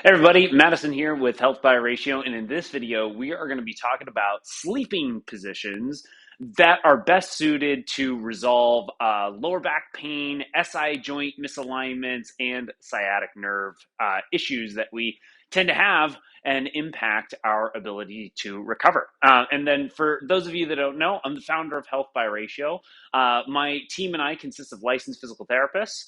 Everybody, Madison here with Health by Ratio, and in this video, we are going to be talking about sleeping positions that are best suited to resolve lower back pain, SI joint misalignments, and sciatic nerve issues that we tend to have and impact our ability to recover. And then for those of you that don't know, I'm the founder of Health by Ratio. My team and I consist of licensed physical therapists,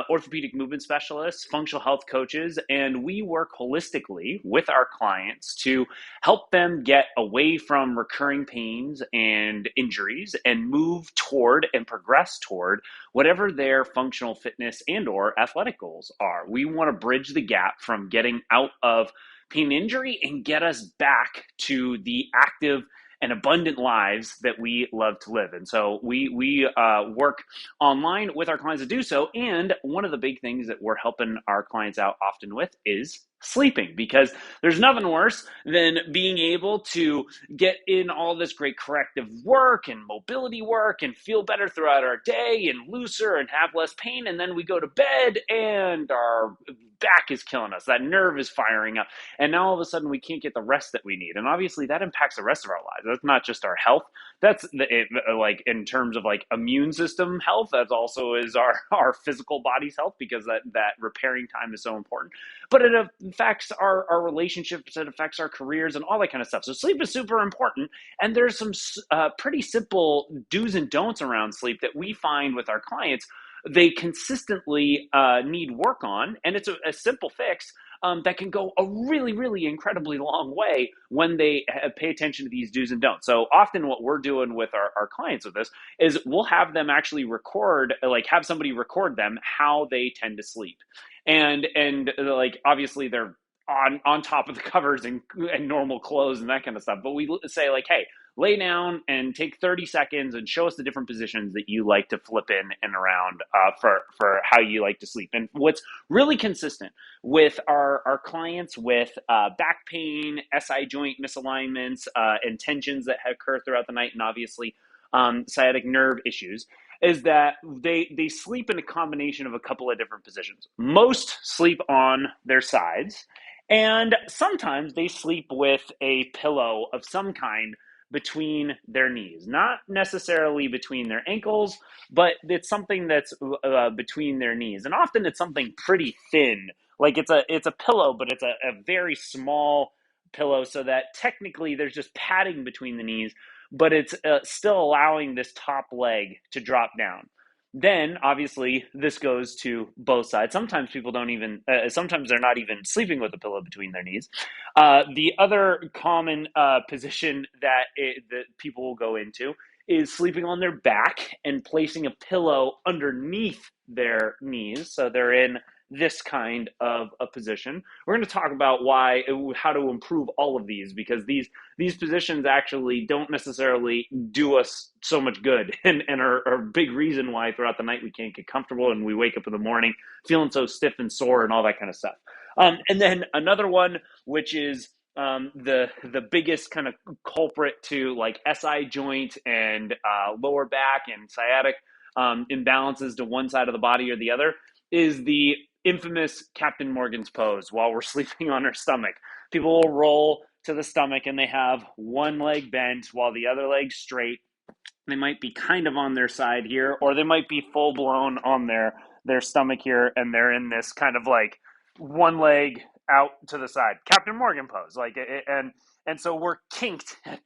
orthopedic movement specialists, functional health coaches, and we work holistically with our clients to help them get away from recurring pains and injuries and move toward and progress toward whatever their functional fitness and or athletic goals are. We want to bridge the gap from getting out of pain and injury and get us back to the active and abundant lives that we love to live. And so we work online with our clients to do so. And one of the big things that we're helping our clients out often with is sleeping, because there's nothing worse than being able to get in all this great corrective work and mobility work and feel better throughout our day and looser and have less pain. And then we go to bed and our back is killing us. That nerve is firing up. And now all of a sudden we can't get the rest that we need. And obviously that impacts the rest of our lives. That's not just our health. That's like in terms of like immune system health. That also is our physical body's health, because that repairing time is so important. But it affects our relationships, it affects our careers and all that kind of stuff. So sleep is super important. And there's some pretty simple do's and don'ts around sleep that we find with our clients they consistently need work on. And it's a simple fix that can go a really, really incredibly long way when they pay attention to these do's and don'ts. So often what we're doing with our clients with this is we'll have them actually record, like have somebody record them how they tend to sleep. And like obviously they're on top of the covers and normal clothes and that kind of stuff. But we say like, hey, lay down and take 30 seconds and show us the different positions that you like to flip in and around for how you like to sleep. And what's really consistent with our clients with back pain, SI joint misalignments, and tensions that occur throughout the night, and obviously sciatic nerve issues, is that they sleep in a combination of a couple of different positions. Most sleep on their sides, and sometimes they sleep with a pillow of some kind between their knees, not necessarily between their ankles, but it's something that's between their knees. And often it's something pretty thin, like it's a pillow, but it's a very small pillow, so that technically there's just padding between the knees, but it's still allowing this top leg to drop down. Then, obviously, this goes to both sides. Sometimes people don't even, sometimes they're not even sleeping with a pillow between their knees. The other common position that people will go into is sleeping on their back and placing a pillow underneath their knees. So they're in this kind of a position. We're going to talk about how to improve all of these, because these positions actually don't necessarily do us so much good and are a big reason why throughout the night we can't get comfortable and we wake up in the morning feeling so stiff and sore and all that kind of stuff. And then another one, which is the biggest kind of culprit to like SI joint and lower back and sciatic imbalances to one side of the body or the other, is the infamous Captain Morgan's pose while we're sleeping on our stomach. People will roll to the stomach and they have one leg bent while the other leg's straight. They might be kind of on their side here, or they might be full blown on their stomach here, and they're in this kind of like one leg out to the side, Captain Morgan pose. Like, and so we're kinked at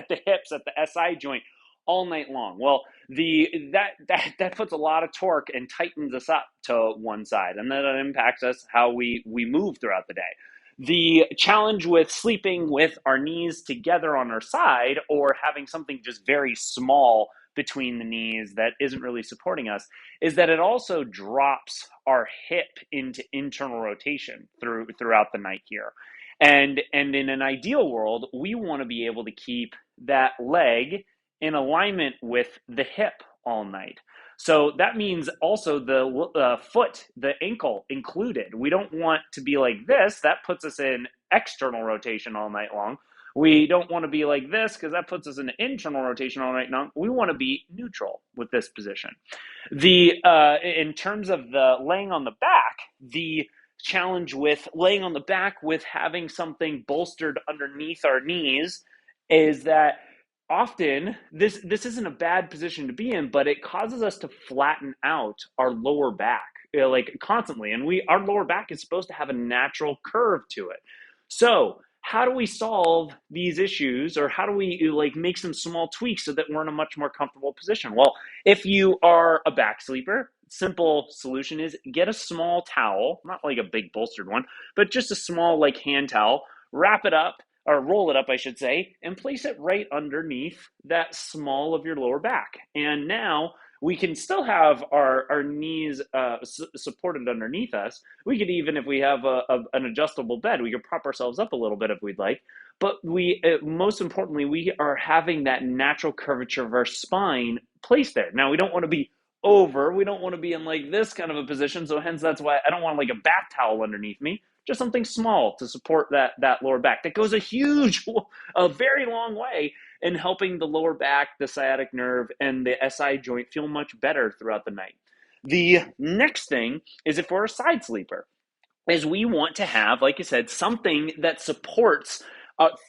the hips, at the SI joint all night long. Well, that puts a lot of torque and tightens us up to one side, and then it impacts us how we move throughout the day. The challenge with sleeping with our knees together on our side, or having something just very small between the knees that isn't really supporting us, is that it also drops our hip into internal rotation throughout the night here. And in an ideal world, we want to be able to keep that leg in alignment with the hip all night. So that means also the foot, the ankle included. We don't want to be like this. That puts us in external rotation all night long. We don't want to be like this, because that puts us in internal rotation all night long. We want to be neutral with this position. In terms of the laying on the back, the challenge with laying on the back with having something bolstered underneath our knees is that often this isn't a bad position to be in, but it causes us to flatten out our lower back, like constantly. And our lower back is supposed to have a natural curve to it. So how do we solve these issues, or how do we like make some small tweaks so that we're in a much more comfortable position? Well, if you are a back sleeper, simple solution is get a small towel, not like a big bolstered one, but just a small like hand towel, wrap it up, or roll it up, I should say, and place it right underneath that small of your lower back. And now we can still have our knees supported underneath us. We could even, if we have an adjustable bed, we could prop ourselves up a little bit if we'd like. But most importantly, we are having that natural curvature of our spine placed there. Now, we don't want to be we don't want to be in like this kind of a position. So hence that's why I don't want like a bath towel underneath me, just something small to support that lower back. That goes a very long way in helping the lower back, the sciatic nerve, and the SI joint feel much better throughout the night. The next thing is if we're a side sleeper, is we want to have, like I said, something that supports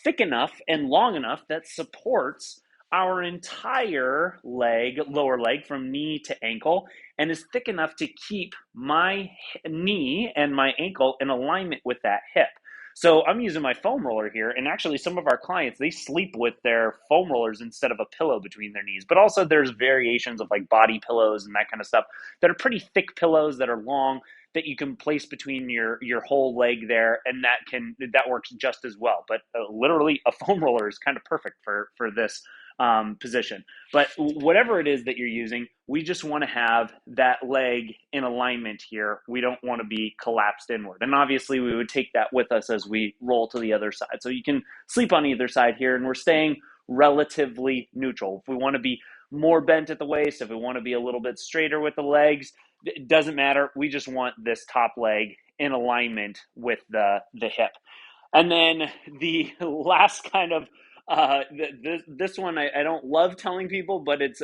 thick enough and long enough that supports our entire leg, lower leg from knee to ankle, and is thick enough to keep my knee and my ankle in alignment with that hip. So I'm using my foam roller here, and actually some of our clients, they sleep with their foam rollers instead of a pillow between their knees. But also there's variations of like body pillows and that kind of stuff that are pretty thick pillows that are long, that you can place between your whole leg there, and that works just as well. But literally a foam roller is kind of perfect for this position. But whatever it is that you're using, we just want to have that leg in alignment here. We don't want to be collapsed inward. And obviously we would take that with us as we roll to the other side. So you can sleep on either side here, and we're staying relatively neutral. If we want to be more bent at the waist, if we want to be a little bit straighter with the legs, it doesn't matter. We just want this top leg in alignment with the hip. And then the last kind of this one I don't love telling people, but it's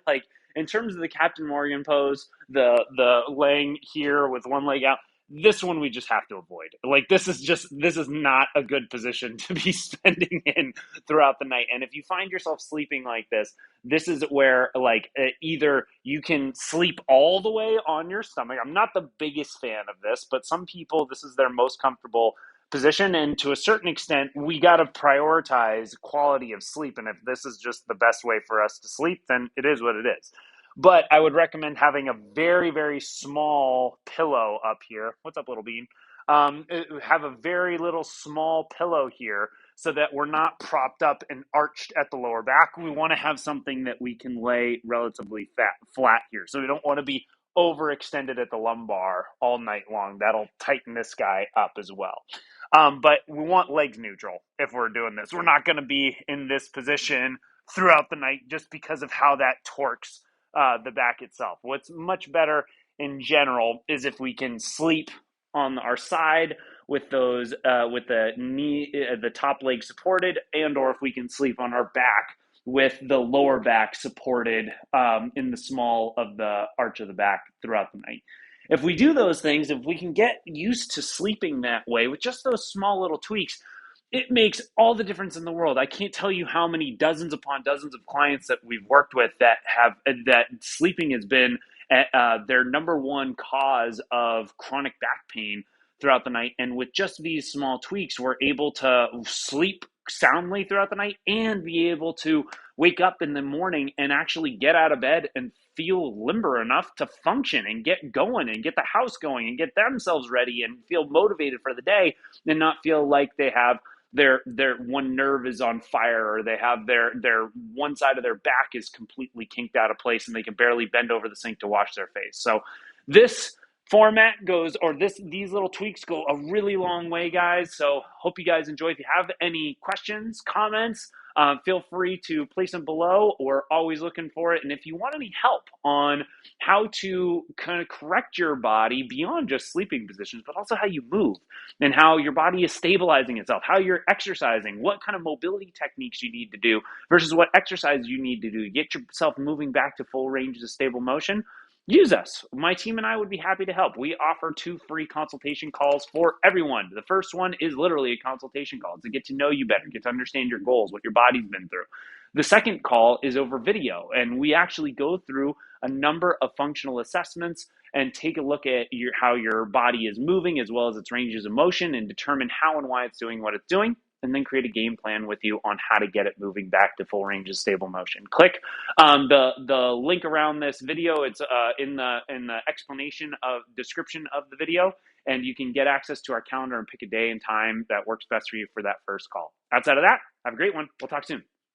like in terms of the Captain Morgan pose, the laying here with one leg out. This one we just have to avoid. Like this is not a good position to be spending in throughout the night. And if you find yourself sleeping like this is where like either you can sleep all the way on your stomach. I'm not the biggest fan of this, but some people, this is their most comfortable position. And to a certain extent, we got to prioritize quality of sleep. And if this is just the best way for us to sleep, then it is what it is. But I would recommend having a very, very small pillow up here. What's up, little bean? Have a very little small pillow here so that we're not propped up and arched at the lower back. We want to have something that we can lay relatively flat here. So we don't want to be overextended at the lumbar all night long. That'll tighten this guy up as well. But we want legs neutral if we're doing this. We're not going to be in this position throughout the night just because of how that torques the back itself. What's much better in general is if we can sleep on our side with those with the top leg supported, and or if we can sleep on our back with the lower back supported in the small of the arch of the back throughout the night. If we do those things, if we can get used to sleeping that way with just those small little tweaks, it makes all the difference in the world. I can't tell you how many dozens upon dozens of clients that we've worked with that sleeping has been their number one cause of chronic back pain throughout the night. And with just these small tweaks, we're able to sleep soundly throughout the night and be able to wake up in the morning and actually get out of bed and feel limber enough to function and get going and get the house going and get themselves ready and feel motivated for the day, and not feel like they have their one nerve is on fire, or they have their one side of their back is completely kinked out of place and they can barely bend over the sink to wash their face. So this format goes, or these little tweaks go a really long way, guys. So hope you guys enjoy. If you have any questions, comments, feel free to place them below. We're always looking for it. And if you want any help on how to kind of correct your body beyond just sleeping positions, but also how you move and how your body is stabilizing itself, how you're exercising, what kind of mobility techniques you need to do versus what exercise you need to do to get yourself moving back to full range of stable motion, use us. My team and I would be happy to help. We offer 2 free consultation calls for everyone. The first one is literally a consultation call to get to know you better, get to understand your goals, what your body's been through. The second call is over video, and we actually go through a number of functional assessments and take a look at how your body is moving as well as its ranges of motion and determine how and why it's doing what it's doing, and then create a game plan with you on how to get it moving back to full range of stable motion. Click the link around this video. It's in the explanation of description of the video, and you can get access to our calendar and pick a day and time that works best for you for that first call. Outside of that, have a great one. We'll talk soon.